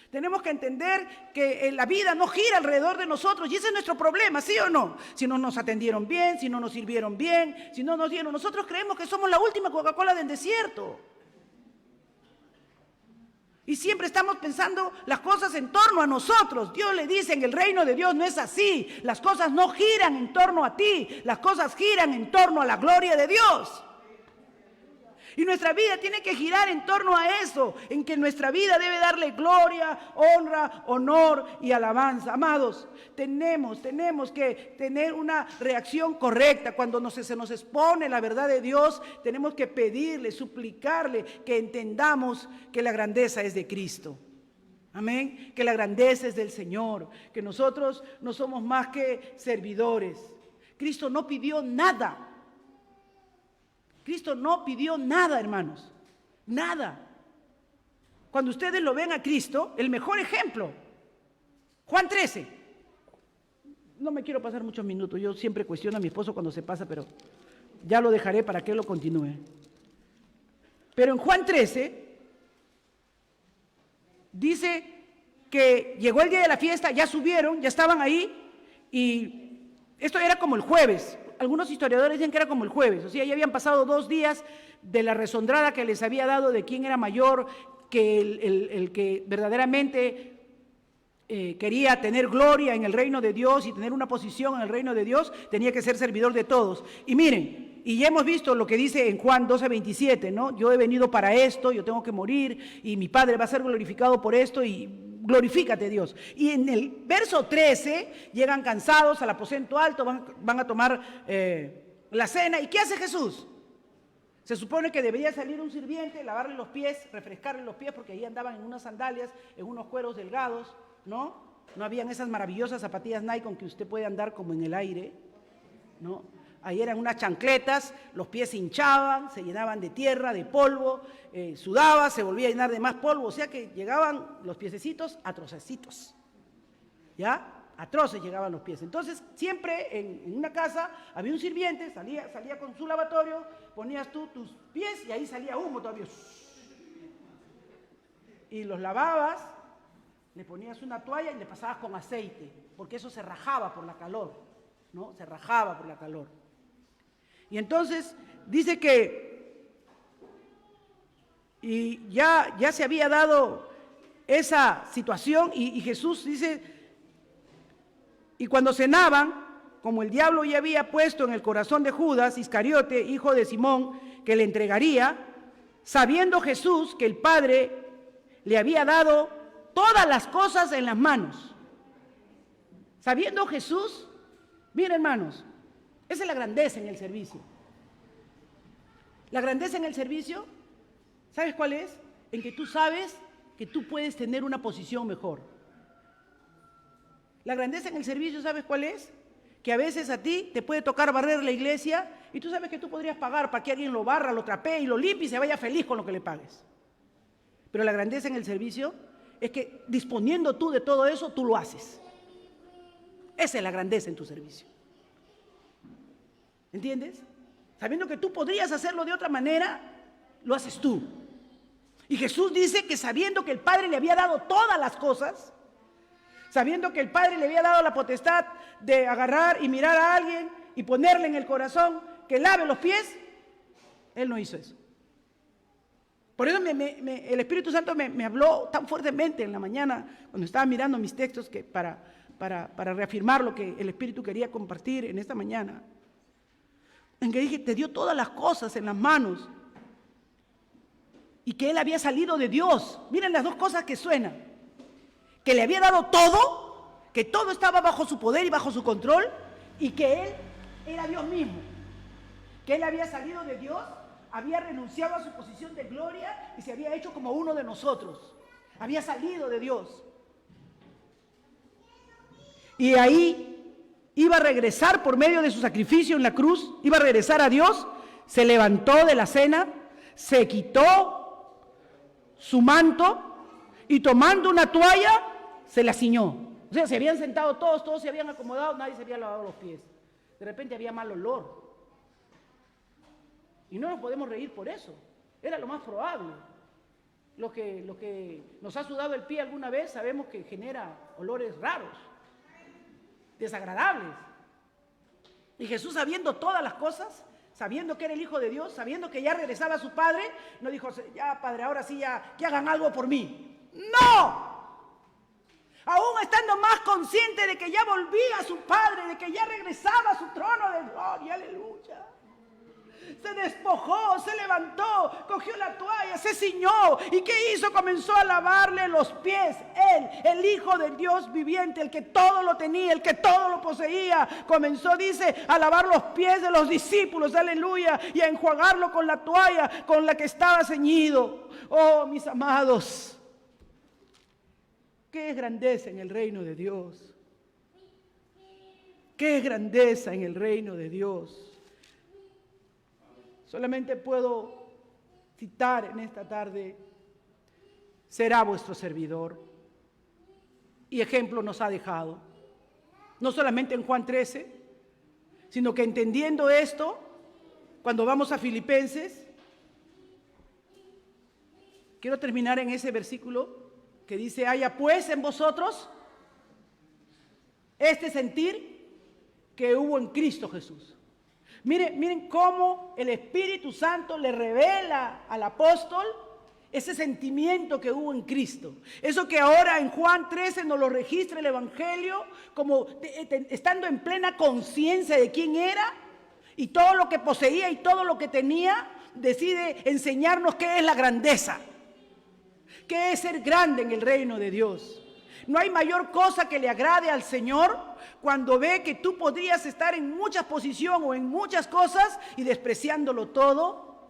[SPEAKER 1] Tenemos que entender que la vida no gira alrededor de nosotros, y ese es nuestro problema, ¿sí o no? Si no nos atendieron bien, si no nos sirvieron bien, si no nos dieron, nosotros creemos que somos la última Coca-Cola del desierto. Y siempre estamos pensando las cosas en torno a nosotros. Dios le dice: en el reino de Dios no es así. Las cosas no giran en torno a ti. Las cosas giran en torno a la gloria de Dios. Y nuestra vida tiene que girar en torno a eso, en que nuestra vida debe darle gloria, honra, honor y alabanza. Amados, tenemos que tener una reacción correcta. Cuando se nos expone la verdad de Dios, tenemos que pedirle, suplicarle que entendamos que la grandeza es de Cristo. Amén, que la grandeza es del Señor, que nosotros no somos más que servidores. Cristo no pidió nada. Cristo no pidió nada, hermanos, nada. Cuando ustedes lo ven a Cristo, el mejor ejemplo, Juan 13. No me quiero pasar muchos minutos, yo siempre cuestiono a mi esposo cuando se pasa, pero ya lo dejaré para que él lo continúe. Pero en Juan 13 dice que llegó el día de la fiesta, ya subieron, ya estaban ahí, y esto era como el jueves. Algunos historiadores dicen que era como el jueves, o sea, ya habían pasado 2 días de la rezondrada que les había dado de quién era mayor, que el que verdaderamente quería tener gloria en el reino de Dios y tener una posición en el reino de Dios, tenía que ser servidor de todos. Y miren, y ya hemos visto lo que dice en Juan 12:27, ¿no? Yo he venido para esto, yo tengo que morir, y mi Padre va a ser glorificado por esto, y glorifícate, Dios. Y en el verso 13 llegan cansados al aposento alto, van a tomar la cena. ¿Y qué hace Jesús? Se supone que debería salir un sirviente, lavarle los pies, refrescarle los pies, porque ahí andaban en unas sandalias, en unos cueros delgados, ¿no? No habían esas maravillosas zapatillas Nike con que usted puede andar como en el aire, ¿no? Ahí eran unas chancletas, los pies se hinchaban, se llenaban de tierra, de polvo, sudaba, se volvía a llenar de más polvo, o sea que llegaban los piececitos a trocecitos, ¿ya? A troces llegaban los pies. Entonces, siempre en una casa había un sirviente, salía con su lavatorio, ponías tú tus pies y ahí salía humo todavía. Y los lavabas, le ponías una toalla y le pasabas con aceite, porque eso se rajaba por la calor, ¿no? Se rajaba por la calor. Y entonces dice que y ya se había dado esa situación y Jesús dice, y cuando cenaban, como el diablo ya había puesto en el corazón de Judas Iscariote, hijo de Simón, que le entregaría, sabiendo Jesús que el Padre le había dado todas las cosas en las manos. Sabiendo Jesús, miren hermanos, esa es la grandeza en el servicio. La grandeza en el servicio, ¿sabes cuál es? En que tú sabes que tú puedes tener una posición mejor. La grandeza en el servicio, ¿sabes cuál es? Que a veces a ti te puede tocar barrer la iglesia y tú sabes que tú podrías pagar para que alguien lo barra, lo trapee y lo limpie y se vaya feliz con lo que le pagues. Pero la grandeza en el servicio es que disponiendo tú de todo eso, tú lo haces. Esa es la grandeza en tu servicio. ¿Entiendes? Sabiendo que tú podrías hacerlo de otra manera, lo haces tú. Y Jesús dice que sabiendo que el Padre le había dado todas las cosas, sabiendo que el Padre le había dado la potestad de agarrar y mirar a alguien y ponerle en el corazón que lave los pies, Él no hizo eso. Por eso el Espíritu Santo me habló tan fuertemente en la mañana, cuando estaba mirando mis textos, que para reafirmar lo que el Espíritu quería compartir en esta mañana, en que dije, te dio todas las cosas en las manos. y que él había salido de Dios. Miren las dos cosas que suenan. Que le había dado todo, que todo estaba bajo su poder y bajo su control, y que él era Dios mismo. Que él había salido de Dios, había renunciado a su posición de gloria y se había hecho como uno de nosotros. Había salido de Dios. Y ahí iba a regresar por medio de su sacrificio en la cruz, iba a regresar a Dios, se levantó de la cena, se quitó su manto y tomando una toalla se la ciñó. O sea, se habían sentado todos se habían acomodado, nadie se había lavado los pies. De repente había mal olor. Y no nos podemos reír por eso. Era lo más probable. Lo que nos ha sudado el pie alguna vez sabemos que genera olores raros, desagradables. Y Jesús, sabiendo todas las cosas, sabiendo que era el Hijo de Dios, sabiendo que ya regresaba a su Padre, no dijo, ya Padre, ahora sí ya, que hagan algo por mí. ¡No! Aún estando más consciente de que ya volvía a su Padre, de que ya regresaba a su trono de gloria, aleluya. Se despojó, se levantó, cogió la toalla, se ciñó. ¿Y qué hizo? Comenzó a lavarle los pies. Él, el Hijo del Dios viviente, el que todo lo tenía, el que todo lo poseía, comenzó, dice, a lavar los pies de los discípulos, aleluya, y a enjuagarlo con la toalla con la que estaba ceñido. Oh, mis amados, qué grandeza en el reino de Dios. Qué grandeza en el reino de Dios. Solamente puedo citar en esta tarde, será vuestro servidor. Y ejemplo nos ha dejado. No solamente en Juan 13, sino que entendiendo esto, cuando vamos a Filipenses, quiero terminar en ese versículo que dice, haya pues en vosotros este sentir que hubo en Cristo Jesús. Miren cómo el Espíritu Santo le revela al apóstol ese sentimiento que hubo en Cristo. Eso que ahora en Juan 13 nos lo registra el Evangelio, como estando en plena conciencia de quién era y todo lo que poseía y todo lo que tenía, decide enseñarnos qué es la grandeza, qué es ser grande en el reino de Dios. No hay mayor cosa que le agrade al Señor cuando ve que tú podrías estar en muchas posiciones o en muchas cosas y despreciándolo todo,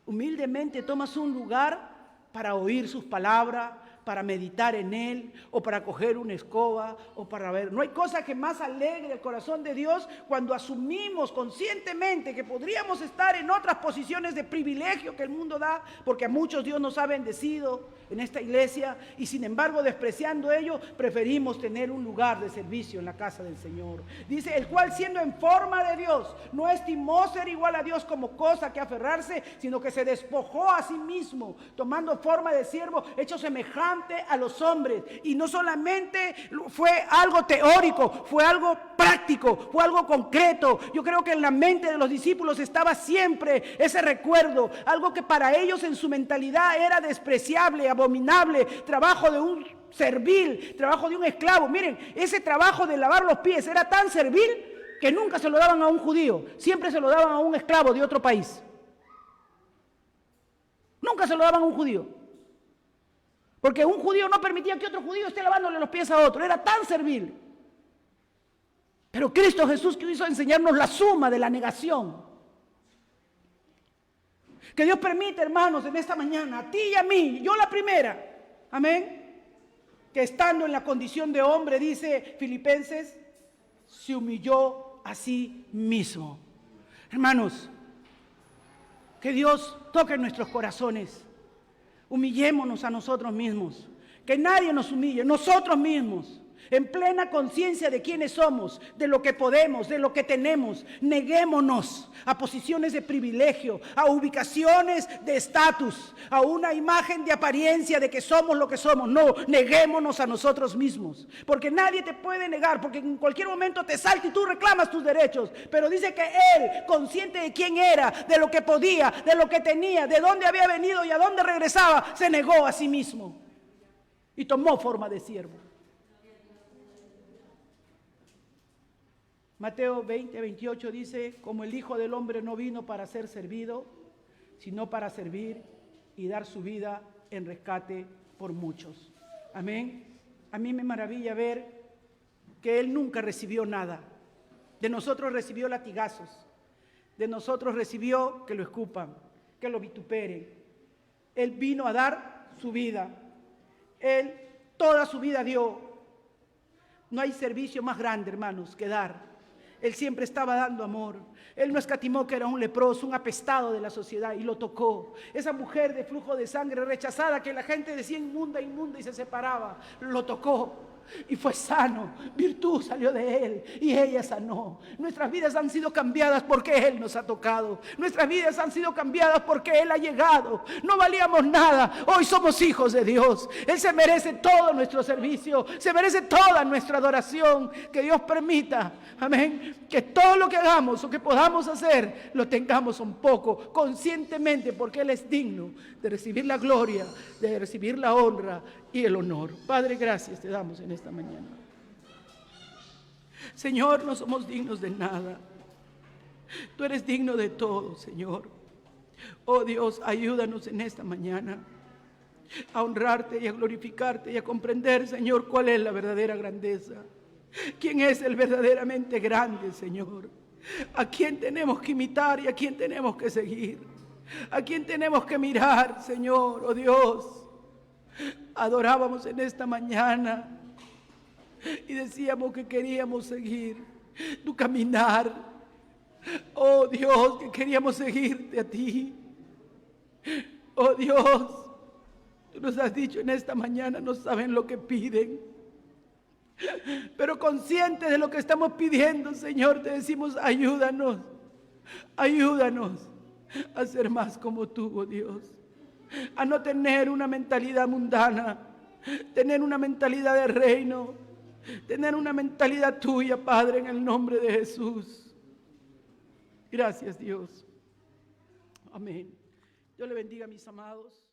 [SPEAKER 1] humildemente tomas un lugar para oír sus palabras, para meditar en Él, o para coger una escoba, o para ver. No hay cosa que más alegre el corazón de Dios cuando asumimos conscientemente que podríamos estar en otras posiciones de privilegio que el mundo da, porque a muchos Dios nos ha bendecido en esta iglesia, y sin embargo, despreciando ello, preferimos tener un lugar de servicio en la casa del Señor. Dice, el cual siendo en forma de Dios, no estimó ser igual a Dios como cosa que aferrarse, sino que se despojó a sí mismo, tomando forma de siervo, hecho semejante a los hombres. Y no solamente fue algo teórico, fue algo práctico, fue algo concreto. Yo creo que en la mente de los discípulos estaba siempre ese recuerdo, algo que para ellos en su mentalidad era despreciable, abominable, trabajo de un servil, trabajo de un esclavo. Miren, ese trabajo de lavar los pies era tan servil que nunca se lo daban a un judío, siempre se lo daban a un esclavo de otro país. Nunca se lo daban a un judío. Porque un judío no permitía que otro judío esté lavándole los pies a otro. Era tan servil. Pero Cristo Jesús quiso enseñarnos la suma de la negación. Que Dios permite, hermanos, en esta mañana, a ti y a mí, yo la primera, amén, que estando en la condición de hombre, dice Filipenses, se humilló a sí mismo. Hermanos, que Dios toque nuestros corazones. Humillémonos a nosotros mismos, que nadie nos humille, nosotros mismos, en plena conciencia de quiénes somos, de lo que podemos, de lo que tenemos. Neguémonos a posiciones de privilegio, a ubicaciones de estatus, a una imagen de apariencia de que somos lo que somos. No, neguémonos a nosotros mismos, porque nadie te puede negar, porque en cualquier momento te salta y tú reclamas tus derechos. Pero dice que él, consciente de quién era, de lo que podía, de lo que tenía, de dónde había venido y a dónde regresaba, se negó a sí mismo y tomó forma de siervo. Mateo 20:28 dice, como el Hijo del Hombre no vino para ser servido, sino para servir y dar su vida en rescate por muchos. Amén. A mí me maravilla ver que Él nunca recibió nada. De nosotros recibió latigazos. De nosotros recibió que lo escupan, que lo vituperen. Él vino a dar su vida. Él toda su vida dio. No hay servicio más grande, hermanos, que dar. Él siempre estaba dando amor. Él no escatimó que era un leproso, un apestado de la sociedad, y lo tocó. Esa mujer de flujo de sangre rechazada que la gente decía inmunda, inmunda, y se separaba, lo tocó y fue sano. Virtud salió de él y ella sanó. Nuestras vidas han sido cambiadas porque Él nos ha tocado. Nuestras vidas han sido cambiadas porque Él ha llegado. No valíamos nada, hoy somos hijos de Dios. Él se merece todo nuestro servicio, se merece toda nuestra adoración. Que Dios permita, amén, que todo lo que hagamos o que podamos hacer lo tengamos un poco conscientemente, porque Él es digno de recibir la gloria, de recibir la honra y el honor. Padre, gracias te damos en esta mañana. Señor, no somos dignos de nada. Tú eres digno de todo, Señor. Oh Dios, ayúdanos en esta mañana a honrarte y a glorificarte y a comprender, Señor, cuál es la verdadera grandeza. ¿Quién es el verdaderamente grande, Señor? ¿A quién tenemos que imitar y a quién tenemos que seguir? ¿A quién tenemos que mirar, Señor? Oh Dios, adorábamos en esta mañana y decíamos que queríamos seguir tu caminar. Oh Dios, que queríamos seguirte a ti. Oh Dios, tú nos has dicho en esta mañana, no saben lo que piden. Pero conscientes de lo que estamos pidiendo, Señor, te decimos, ayúdanos, ayúdanos a ser más como tú, oh Dios. A no tener una mentalidad mundana, tener una mentalidad de reino, tener una mentalidad tuya, Padre, en el nombre de Jesús. Gracias, Dios. Amén. Dios le bendiga, mis amados.